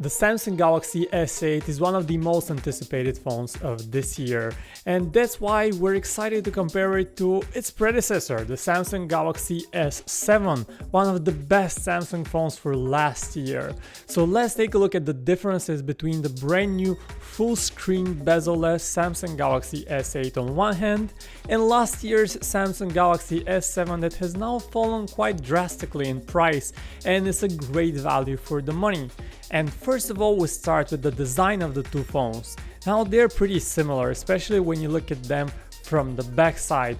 The Samsung Galaxy S8 is one of the most anticipated phones of this year, and that's why we're excited to compare it to its predecessor, the Samsung Galaxy S7, one of the best Samsung phones for last year. So let's take a look at the differences between the brand new full-screen bezel-less Samsung Galaxy S8 on one hand, and last year's Samsung Galaxy S7 that has now fallen quite drastically in price and is a great value for the money. And first of all, we start with the design of the two phones. Now they're pretty similar, especially when you look at them from the back side,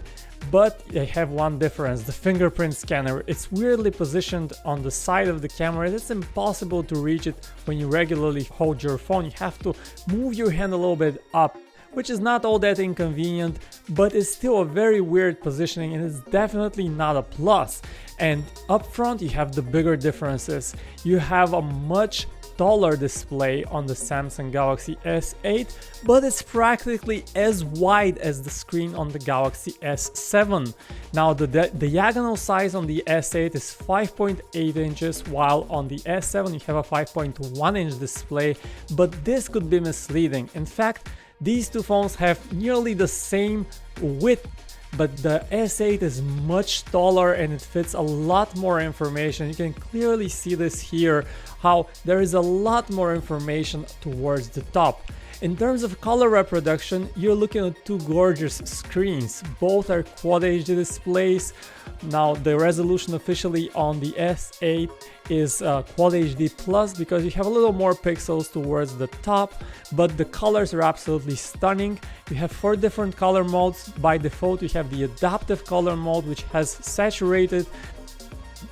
but they have one difference: the fingerprint scanner. It's weirdly positioned on the side of the camera. It's impossible to reach it when you regularly hold your phone. You have to move your hand a little bit up, which is not all that inconvenient, but it's still a very weird positioning and it's definitely not a plus. And up front you have the bigger differences. You have a much taller display on the Samsung Galaxy S8, but it's practically as wide as the screen on the Galaxy S7. Now the diagonal size on the S8 is 5.8 inches, while on the S7 you have a 5.1 inch display, but this could be misleading. In fact, these two phones have nearly the same width, but the S8 is much taller and it fits a lot more information. You can clearly see this here, how there is a lot more information towards the top. In terms of color reproduction, you're looking at two gorgeous screens. Both are Quad HD displays. Now the resolution officially on the S8 is Quad HD Plus because you have a little more pixels towards the top, but the colors are absolutely stunning. You have 4 different color modes. By default you have the adaptive color mode, which has saturated,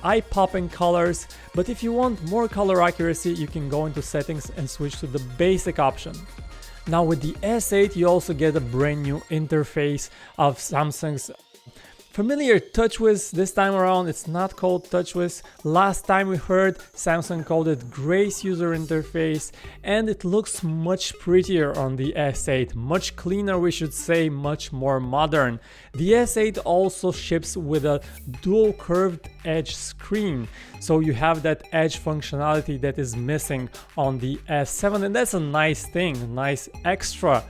eye-popping colors, but if you want more color accuracy you can go into settings and switch to the basic option. Now with the S8 you also get a brand new interface of Samsung's familiar TouchWiz. This time around it's not called TouchWiz. Last time we heard Samsung called it Grace user interface, and it looks much prettier on the S8, much cleaner, we should say, much more modern. The S8 also ships with a dual curved edge screen, so you have that edge functionality that is missing on the S7, and that's a nice thing, a nice extra.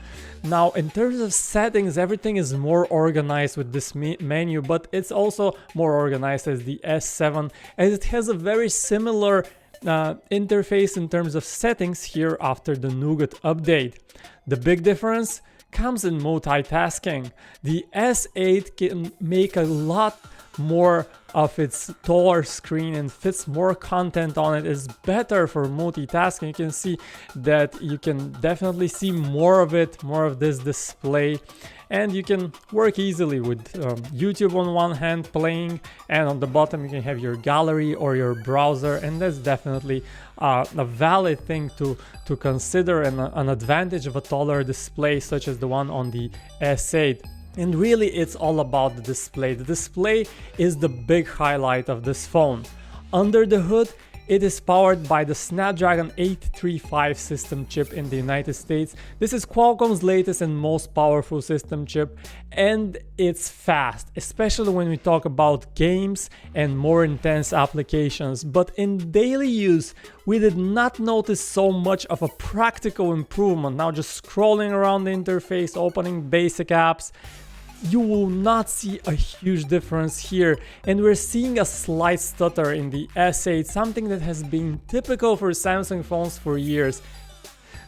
Now in terms of settings, everything is more organized with this menu, but it's also more organized as the S7, as it has a very similar interface in terms of settings here after the Nougat update. The big difference comes in multitasking. The S8 can make a lot more of its taller screen and fits more content on it. Is better for multitasking. You can see that you can definitely see more of it, more of this display, and you can work easily with YouTube on one hand playing, and on the bottom you can have your gallery or your browser, and that's definitely a valid thing to consider, and an advantage of a taller display such as the one on the S8. And really it's all about the display. The display is the big highlight of this phone. Under the hood, it is powered by the Snapdragon 835 system chip in the United States. This is Qualcomm's latest and most powerful system chip, and it's fast, especially when we talk about games and more intense applications. But in daily use, we did not notice so much of a practical improvement. Now just scrolling around the interface, opening basic apps, you will not see a huge difference here, and we're seeing a slight stutter in the S8, something that has been typical for Samsung phones for years.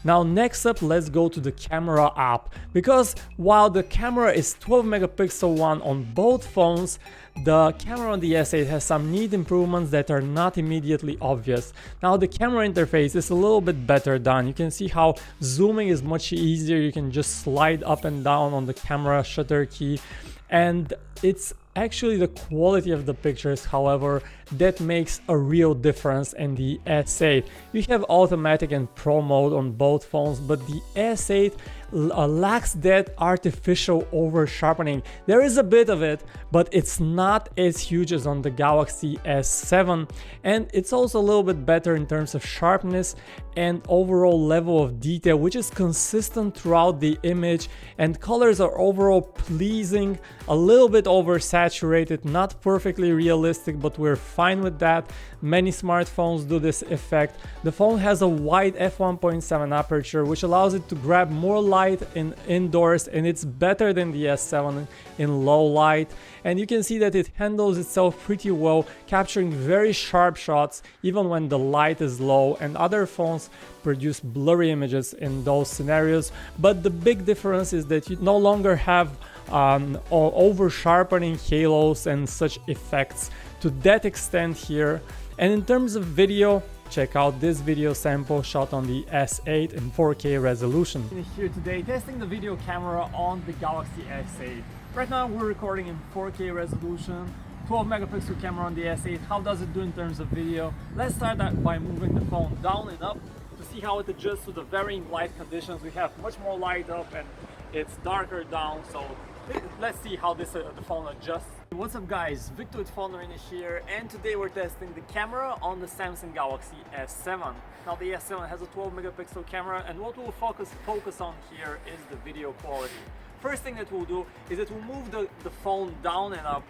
Now next up, let's go to the camera app, because while the camera is 12 megapixel one on both phones, the camera on the S8 has some neat improvements that are not immediately obvious. Now the camera interface is a little bit better done. You can see how zooming is much easier. You can just slide up and down on the camera shutter key, and it's actually the quality of the pictures, however, that makes a real difference in the S8. You have automatic and pro mode on both phones, but the S8 lacks that artificial over sharpening. There is a bit of it, but it's not as huge as on the Galaxy S7, and it's also a little bit better in terms of sharpness and overall level of detail, which is consistent throughout the image, and colors are overall pleasing, a little bit oversaturated, not perfectly realistic, but we're fine with that. Many smartphones do this effect. The phone has a wide f1.7 aperture, which allows it to grab more light indoors, and it's better than the S7 in low light. And you can see that it handles itself pretty well, capturing very sharp shots even when the light is low, and other phones produce blurry images in those scenarios. But the big difference is that you no longer have over sharpening halos and such effects to that extent here. And in terms of video, check out this video sample shot on the S8 in 4K resolution. Here today testing the video camera on the Galaxy S8. Right now we're recording in 4K resolution, 12 megapixel camera on the S8. How does it do in terms of video? Let's start that by moving the phone down and up to see how it adjusts to the varying light conditions. We have much more light up and it's darker down, so let's see how the phone adjusts. What's up guys, Victor with PhoneArena here, and today we're testing the camera on the Samsung Galaxy S7. Now the S7 has a 12 megapixel camera, and what we'll focus on here is the video quality. First thing that we'll do is that we'll move the phone down and up.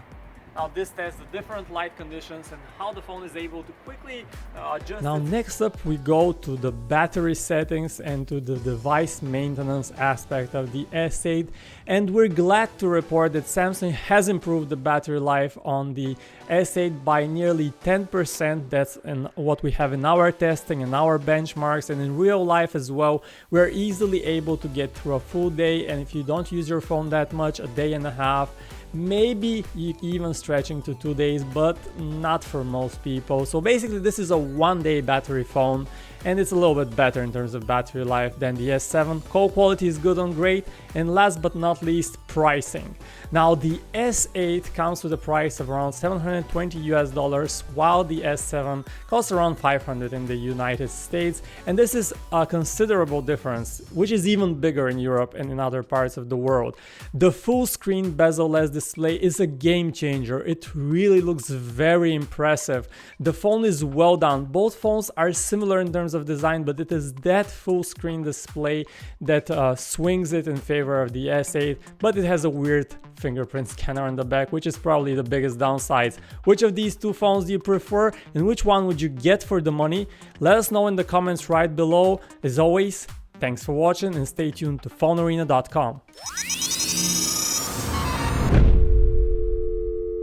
Now this tests the different light conditions and how the phone is able to quickly adjust. Now next up we go to the battery settings and to the device maintenance aspect of the S8, and we're glad to report that Samsung has improved the battery life on the S8 by nearly 10%. That's what we have in our testing and our benchmarks, and in real life as well. We're easily able to get through a full day, and if you don't use your phone that much, a day and a half, maybe even stretching to 2 days, but not for most people. So basically this is a 1-day battery phone, and it's a little bit better in terms of battery life than the S7. Call quality is good on great, and last but not least, pricing. Now the S8 comes with a price of around $720 while the S7 costs around $500 in the United States, and this is a considerable difference, which is even bigger in Europe and in other parts of the world. The full screen bezel-less display is a game changer. It really looks very impressive. The phone is well done. Both phones are similar in terms of design, but it is that full screen display that swings it in favor of the S8, but it has a weird fingerprint scanner on the back, which is probably the biggest downside. Which of these two phones do you prefer, and which one would you get for the money? Let us know in the comments right below. As always, thanks for watching, and stay tuned to PhoneArena.com.